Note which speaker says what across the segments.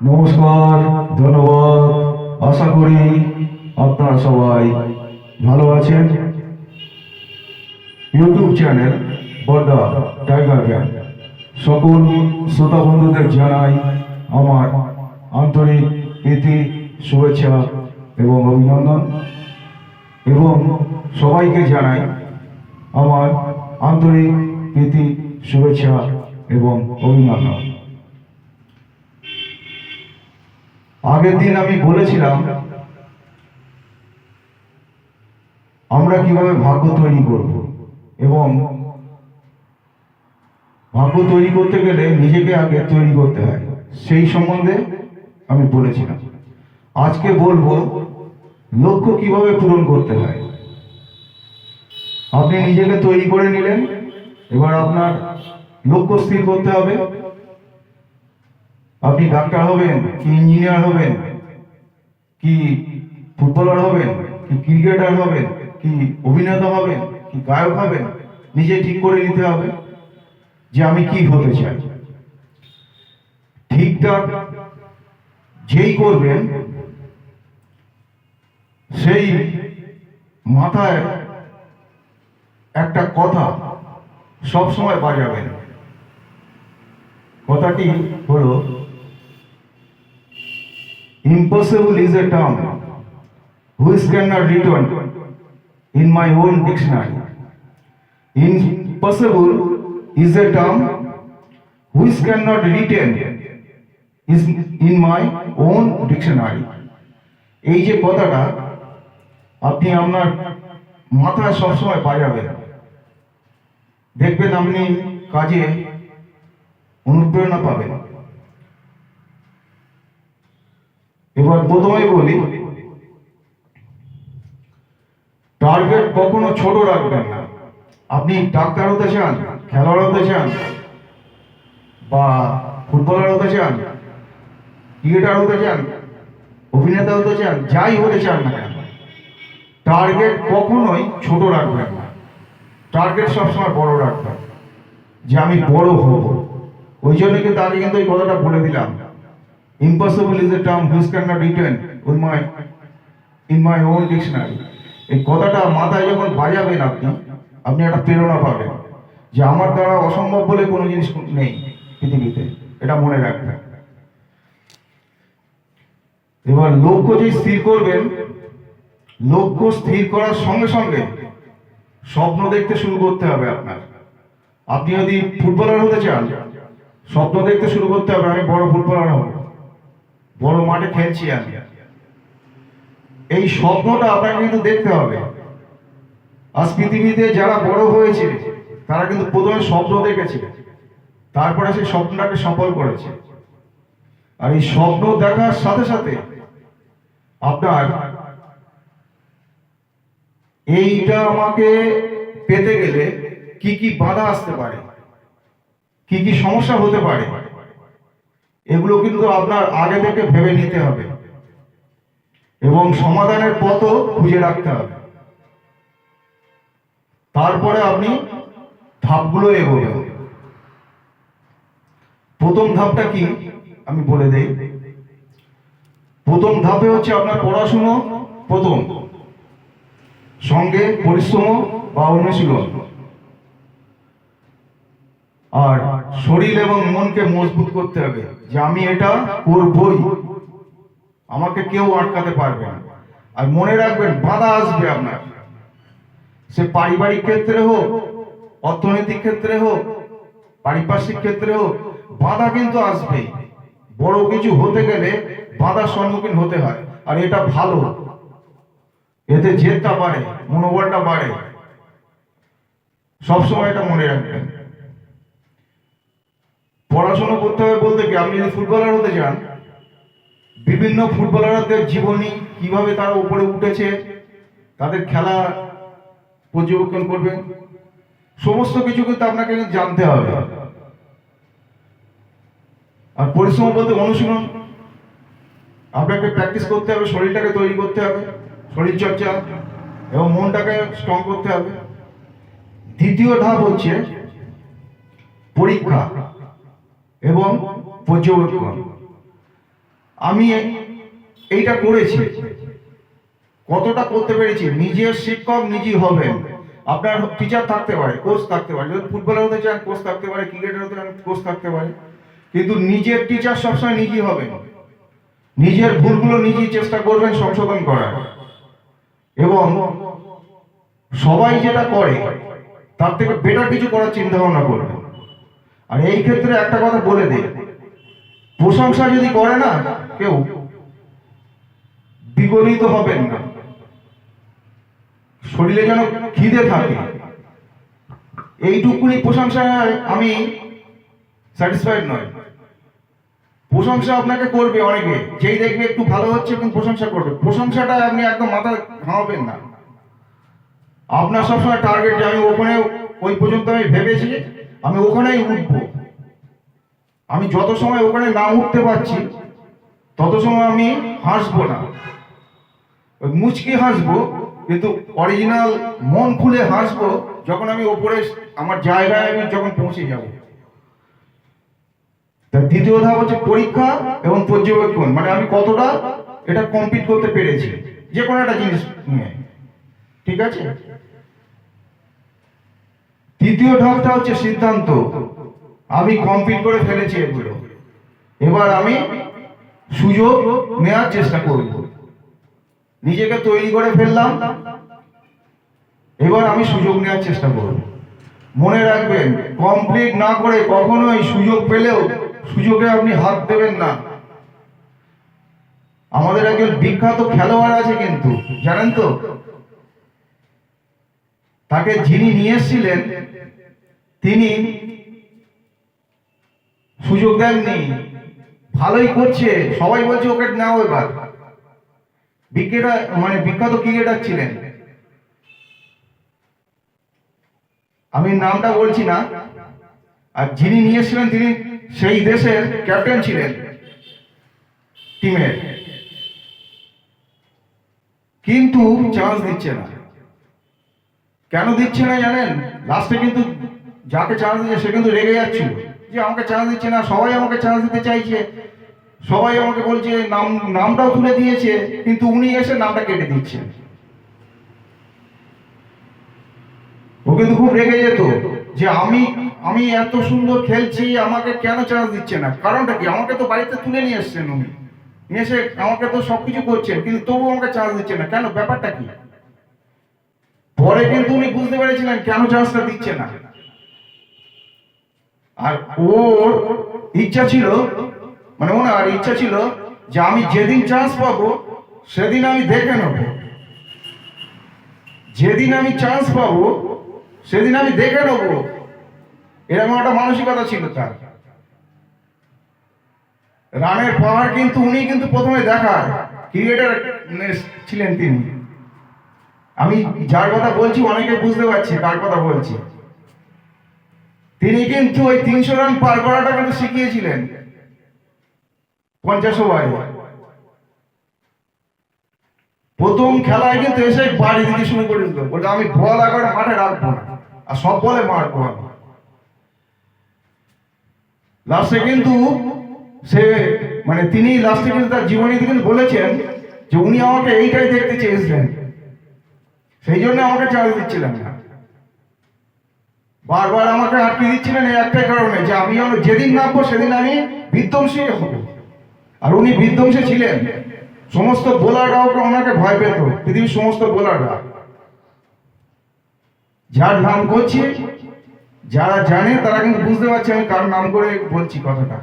Speaker 1: নমস্কার, ধন্যবাদ। আশা করি আপনারা সবাই ভালো আছেন। ইউটিউব চ্যানেল বড়দা টাইগার জ্ঞান সকল শ্রোতা বন্ধুদের জানাই আমার আন্তরিক প্রীতি, শুভেচ্ছা এবং অভিনন্দন, এবং সবাইকে জানাই আমার আন্তরিক প্রীতি, শুভেচ্ছা এবং অভিনন্দন। আগের দিন আমি বলেছিলাম আমরা কিভাবে ভাগ্য তৈরি করব, এবং ভাগ্য তৈরি করতে গেলে নিজেকে আগে তৈরি করতে হয়, সেই সম্বন্ধে আমি বলেছিলাম। আজকে বলবো লক্ষ্য কিভাবে পূরণ করতে হয়। আপনি নিজেকে তৈরি করে নিলেন, এবার আপনার লক্ষ্য স্থির করতে হবে। আপনি ডাক্তার হবেন কি ইঞ্জিনিয়ার হবেন, কি ফুটবলার হবেন, কি ক্রিকেটার হবেন, কি অভিনেতা হবেন, কি গায়ক হবেন, নিজে ঠিক করে নিতে হবে যে আমি কি হতে চাই। ঠিকঠাক যেই করবেন সেই মাথায় একটা কথা সব সময় বাজাবেন। কথাটি হলো, impossible is a term which cannot written in my own dictionary. Impossible is a term which cannot written is in my own dictionary. এই যে কথাটা আপনি আপনার মাথায় সবসময় বাজাবেন, দেখবেন আপনি কাজে অনুপ্রেরণা পাবেন। এবার প্রথমে বলি, টার্গেট কখনো ছোট রাখবেন না। আপনি ডাক্তার হতে চান, খেলোয়াড় হতে চান, বা ফুটবলার হতে চান, ক্রিকেটার হতে চান, অভিনেতা হতে চান, যাই হতে চান না কেন, টার্গেট কখনোই ছোট রাখবেন না। টার্গেট সবসময় বড় রাখবেন, যে আমি বড় হব। ওই জন্য কিন্তু আগে কিন্তু এই কথাটা বলে দিলাম, impossible is a term which cannot written in my own dictionary. এই কথাটা মাথায় যখন বাজাবেন আপনি একটা প্রেরণা পাবেন যে আমার দ্বারা অসম্ভব বলে কোনো জিনিস নেই পৃথিবীতে, এটা মনে রাখবেন। এবার লক্ষ্য যে স্থির করবেন, লক্ষ্য স্থির করার সঙ্গে সঙ্গে স্বপ্ন দেখতে শুরু করতে হবে আপনার। আপনি যদি ফুটবলার হতে চান, স্বপ্ন দেখতে শুরু করতে হবে আমি বড় ফুটবলার হব, বড় মাঠে খেলছি আমি। এই স্বপ্নটা আপনাকে কিন্তু দেখতে হবে। আজ পৃথিবীতে যারা বড় হয়েছে তারা কিন্তু প্রথমে স্বপ্ন দেখেছে, তারপরে সেই স্বপ্নটাকে সফল করেছে। আর এই স্বপ্ন দেখার সাথে সাথে আপনার এইটা আমাকে পেতে গেলে কি কি বাধা আসতে পারে, কি কি সমস্যা হতে পারে, এগুলো কিন্তু আপনার আগে থেকে ভেবে নিতে হবে এবং সমাধানের পথও খুঁজে রাখতে হবে। তারপরে আপনি ধাপগুলো এগোবেন। প্রথম ধাপটা কি আমি বলে দেই। প্রথম ধাপে হচ্ছে আপনার পড়াশুনো, প্রথম সঙ্গে পরিশ্রম বা অনুশীলন, আর শরীর এবং মনকে মজবুত করতে হবে যে আমি এটা করবই, আমাকে কেউ আটকাতে পারবে না। আর মনে রাখবেন বাধা আসবে আপনার, সে পারিবারিক ক্ষেত্রে হোক, অর্থনৈতিক ক্ষেত্রে হোক, পারিপার্শ্বিক ক্ষেত্রে হোক, বাধা কিন্তু আসবেই। বড় কিছু হতে গেলে বাধার সম্মুখীন হতে হয়, আর এটা ভালো, এতে জেদটা বাড়ে, মনোবলটা বাড়ে। সবসময় এটা মনে রাখবেন। পড়াশোনা করতে হবে বলতে কি, আপনি যদি ফুটবলার হতে চান, বিভিন্ন ফুটবলারদের জীবনী, কিভাবে তারা উপরে উঠেছে, তাদের খেলা পর্যবেক্ষণ করবেন, সমস্ত কিছু কিন্তু আপনাকে জানতে হবে। আর পরিশ্রম বলতে অনুশীলন, আপনাকে প্র্যাকটিস করতে হবে, শরীরটাকে তৈরি করতে হবে, শরীর চর্চা এবং মনটাকে স্ট্রং করতে হবে। দ্বিতীয় ধাপ হচ্ছে পরীক্ষা এবং পর্যবেক্ষণ। আমি এইটা করেছি, কতটা করতে পেরেছি। নিজের শিক্ষক নিজেই হবেন। আপনার টিচার থাকতে পারে, কোচ থাকতে পারে, যদি ফুটবলার হতে চান কোচ থাকতে পারে, ক্রিকেটার হতে চান কোচ থাকতে পারে, কিন্তু নিজের টিচার সবসময় নিজেই হবেন। নিজের ভুলগুলো নিজেই চেষ্টা করবেন সংশোধন করার, এবং সবাই যেটা করে তার থেকে বেটার কিছু করার চিন্তা ভাবনা করবেন। আর এই ক্ষেত্রে একটা কথা বলে দিই, প্রশংসা যদি করে না কেউ, বিগলিত হবেন না। শরীরে যেন খিদে থাকে, এইটুকুনি প্রশংসায় আমি স্যাটিসফাইড নয়। প্রশংসা আপনাকে করবে অনেকে, যেই দেখবে একটু ভালো হচ্ছে কিন্তু প্রশংসা করবে, প্রশংসাটা আপনি একদম মাথা ঘামাবেন না। আপনার সবসময় টার্গেট যে আমি ওখানে, ওই পর্যন্ত আমি ভেবেছি আমি ওখানেই উঠবো। আমি যত সময় ওখানে না উঠতে পারছি তত সময় আমি হাসবো না, মুচকি হাসবো, কিন্তু অরিজিনাল মন খুলে হাসবো যখন আমি ওপরে আমার জায়গায় আমি যখন পৌঁছে যাব। তার দ্বিতীয় ধাপ হচ্ছে পরীক্ষা এবং পর্যবেক্ষণ, মানে আমি কতটা এটা কমপ্লিট করতে পেরেছি যে কোনো একটা জিনিস নিয়ে, ঠিক আছে। তৃতীয় ধাপটা হচ্ছে সিদ্ধান্ত, আমি কমপ্লিট করে ফেলেছি এগুলো, এবার আমি সুযোগ নেওয়ার চেষ্টা করব। নিজেকে তৈরি করে ফেললাম, এবার আমি সুযোগ নেওয়ার চেষ্টা করব। মনে রাখবেন, কমপ্লিট না করে কখনোই সুযোগ পেলেও সুযোগে আপনি হাত দেবেন না। আমাদের একজন বিখ্যাত খেলোয়াড় আছে কিন্তু, জানেন তো, তাকে যিনি নিয়ে এসেছিলেন তিনি সুযোগ দেননি। ভালোই করছে, সবাই বলছে ওকে নাও এবার। বিখ্যাত ক্রিকেটার ছিলেন, আমি নামটা বলছি না। আর যিনি নিয়েছিলেন তিনি সেই দেশের ক্যাপ্টেন ছিলেন টিমের, কিন্তু চান্স দিচ্ছে না। কেন দিচ্ছে না জানেন? লাস্টে কিন্তু যাকে চান্স দিচ্ছে সে কিন্তু রেগে যাচ্ছিল যে আমাকে চান্স দিচ্ছে না, সবাই আমাকে চান্স দিতে চাইছে, সবাই আমাকে বলছে, নামটাও তুলে দিয়েছে, কিন্তু উনি এসে নামটা কেটে দিচ্ছেন। ও কিন্তু খুব রেগে যেত যে আমি এত সুন্দর খেলছি, আমাকে কেন চান্স দিচ্ছে না, কারণটা কি? আমাকে তো বাড়িতে তুলে নিয়ে এসছেন, উনি নিয়ে এসে আমাকে তো সবকিছু করছেন, কিন্তু তবু আমাকে চান্স দিচ্ছে না, কেন, ব্যাপারটা কি? পরে কিন্তু উনি বুঝতে পেরেছিলেন কেন চান্সটা দিচ্ছে না। আর ওর ইচ্ছা ছিল, মানে ওনার ইচ্ছা ছিল যে আমি যেদিন চান্স পাবো সেদিন আমি দেখে নেব, যেদিন আমি চান্স পাবো সেদিন আমি দেখে নেব, এরকম একটা মানসিকতা ছিল তার। রানের পাহাড় কিন্তু উনি কিন্তু প্রথমে দেখার ক্রিকেটার ছিলেন তিনি। আমি যার কথা বলছি অনেকে বুঝতে পারছি কার কথা বলছি। তিনি কিন্তু ওই 300 রান পার করাটা কিন্তু শিখিয়েছিলেন 50 ওভারে। প্রথম খেলায় কিন্তু এসে বাড়ি দিতে শুরু করে দিল, বলতে আমি বল আগে মাঠে রাখবো না, আর সব বলে মারবো আমি। লাস্টে কিন্তু সে, মানে তিনি লাস্টে কিন্তু তার জীবনীতে কিন্তু বলেছেন যে উনি আমাকে এইটাই দেখতে চেয়েছিলেন, সেই জন্য আমাকে চান্স দিচ্ছিলেন না, বারবার আমাকে আটকে দিচ্ছিলেন এই একটাই কারণে যে আমি যেদিন নামবো সেদিন আমি বিধ্বংসী হব। আর উনি বিধ্বংসী ছিলেন, সমস্ত বোলাররাও ওনাকে ভয় পেত, পৃথিবীর সমস্ত বোলাররা। যার নাম করছি, যারা জানে তারা কিন্তু বুঝতে পারছে আমি কার নাম করে বলছি কথাটা।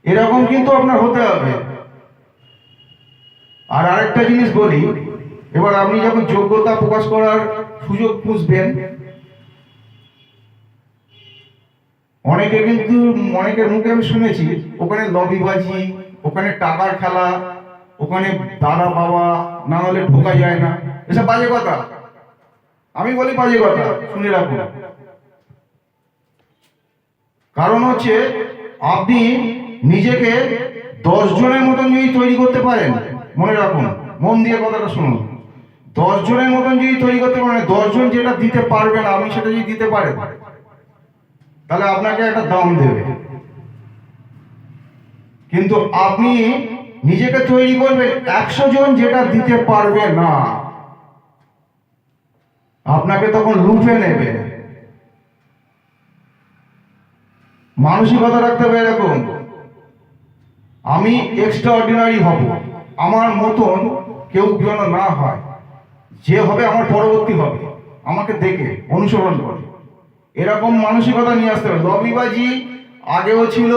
Speaker 1: এরকম কিন্তু আপনার হতে হবে। আর আরেকটা জিনিস বলি, এবার আপনি যখন যোগ্যতা প্রকাশ করার সুযোগ খুঁজবেন, অনেকে কিন্তু, অনেকের মুখে আমি শুনেছি ওখানে লবিবাজি, ওখানে টাকার খেলা, ওখানে দাদা বাবা না হলে ঢোকা যায় না, এসব বাজে কথা। আমি বলি বাজে কথা, শুনে রাখুন। কারণ হচ্ছে আপনি নিজেকে 10 জনের মতন যদি তৈরি করতে পারেন, মনে রাখুন, মন দিয়ে কথাটা শুনুন, 10 জনের মতন যদি তৈরি করতে পারেন, 10 জন যেটা দিতে পারবে না আপনি সেটা যদি দিতে পারেন, তাহলে আপনাকে একটা দাম দেবে। কিন্তু আপনি নিজেকে তৈরি করবেন 100 জন যেটা দিতে পারবে না, আপনাকে তখন লুফে নেবে। মানসিকতা রাখতে হবে এরকম, আমি এক্সট্রা অর্ডিনারি হব, আমার মতন কেউ যেন না হয়, যে হবে আমার পরবর্তী হবে, আমাকে দেখে অনুসরণ করে, এরকম মানসিকতা নিয়ে আসতে হবে। লবিবাজি আগেও ছিল,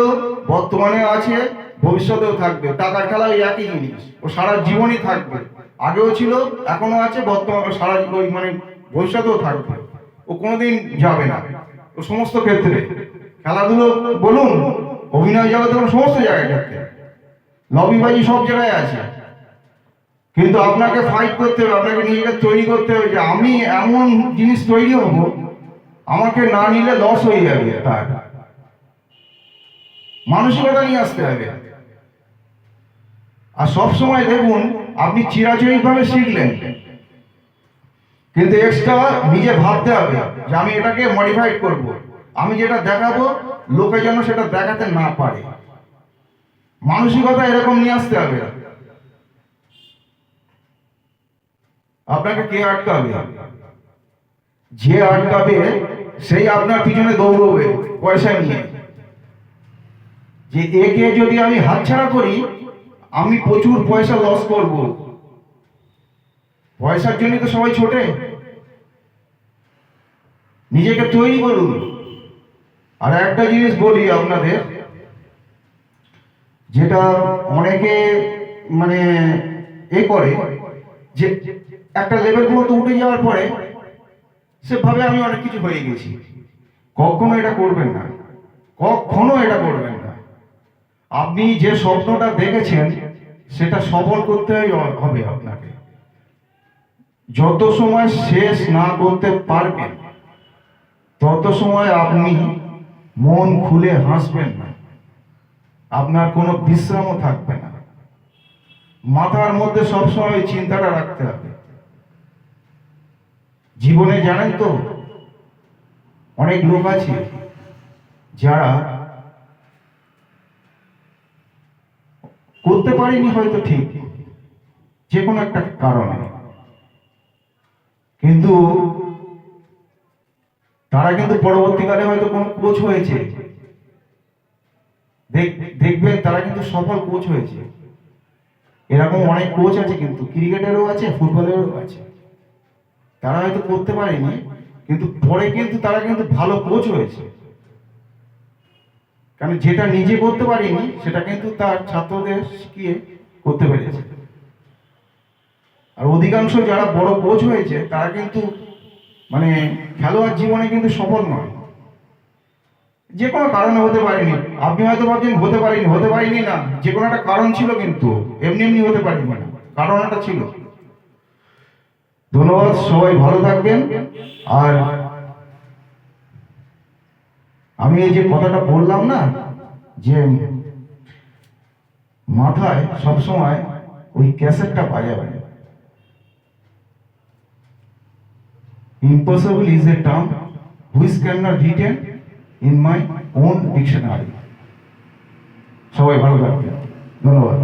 Speaker 1: বর্তমানে আছে, ভবিষ্যতেও থাকবে। টাকার খেলা ওই একই জিনিস, ও সারা জীবনই থাকবে। আগেও ছিল, এখনো আছে, বর্তমানে সারা জীবন মানে ভবিষ্যতেও থাকবে। ও কোনোদিন যাবে না। ও সমস্ত ক্ষেত্রে, খেলাধুলো বলুন, অভিনয় জগতে বলুন, সমস্ত জায়গায় ক্ষেত্রে লবিবাজি সব জায়গায় আছে। কিন্তু আপনাকে ফাইট করতে হবে, আপনাকে নিজেকে তৈরি করতে হবে যে আমি এমন জিনিস তৈরি হব, আমাকে না নিলে লস হয়ে যাবে। তার মানসিকতা নিয়ে আসতে হবে। আর সব সময় দেখুন, আপনি চিরাচরিত ভাবে শিখলেন, কিন্তু এক্সট্রা নিজে ভাবতে হবে যে আমি এটাকে মডিফাইড করব, আমি যেটা দেখাবো লোকে যেন সেটা দেখাতে না পারে। মানসিকতা এরকম নিয়ে আসতে হবে। আপনাকে কে আটকাবে? যে আটকাবে সেই আপনার পিছনে দৌড়বে পয়সা নিয়ে, যে একে যদি আমি হাতছাড়া করি আমি প্রচুর পয়সা লস করব। পয়সার জন্য তো সবাই ছোটে। নিজেকে তৈরি করুন। আর একটা জিনিস বলি আপনাদের, যেটা অনেকে মানে করে, যে একটা লেভেল পর্যন্ত উঠে যাওয়ার পরে সে ভাবে আমি অনেক কিছু হয়ে গেছি। কখনো এটা করবেন না, কখনো এটা করবেন না। আপনি যে স্বপ্নটা দেখেছেন সেটা সফল করতে হবে আপনাকে। যত সময় শেষ না করতে পারবেন তত সময় আপনি মন খুলে হাসবেন না, আপনার কোনো বিশ্রামও থাকবে না। মাথার মধ্যে সবসময় ওই চিন্তাটা রাখতে হবে। জীবনে জানেন তো, অনেক লোক আছে যারা করতে পারেনি হয়তো ঠিক, যে কোনো একটা কারণে, কিন্তু তারা কিন্তু পরবর্তীকালে হয়তো কোনো কোচ হয়েছে, দেখবেন তারা কিন্তু সফল কোচ হয়েছে। এরকম অনেক কোচ আছে, কিন্তু ক্রিকেটেরও আছে, ফুটবলেরও আছে। তারা হয়তো করতে পারেনি, কিন্তু পরে কিন্তু তারা কিন্তু ভালো কোচ হয়েছে। কারণ যেটা নিজে করতে পারেনি সেটা কিন্তু তার ছাত্রদের শিখিয়ে করতে পেরেছে। আর অধিকাংশ যারা বড় কোচ হয়েছে তারা কিন্তু মানে খেলোয়াড় জীবনে কিন্তু সফল নয়, যে কোনো কারণে হতে পারেনি। আপনি হয়তো ভাবছেন হতে পারিনি না, যে কোনো একটা কারণ ছিল, কিন্তু এমনি এমনি হতে পারেনি না, কারণ একটা ছিল। ধন্যবাদ, সবাই ভালো থাকবেন। আর আমি এই যে কথাটা বললাম না, যে মাথায় সবসময় ওই ক্যাসেটটা বাজাবেন। Impossible is a term which cannot written in my own dictionary. সবাই ভালো থাকবেন, ধন্যবাদ।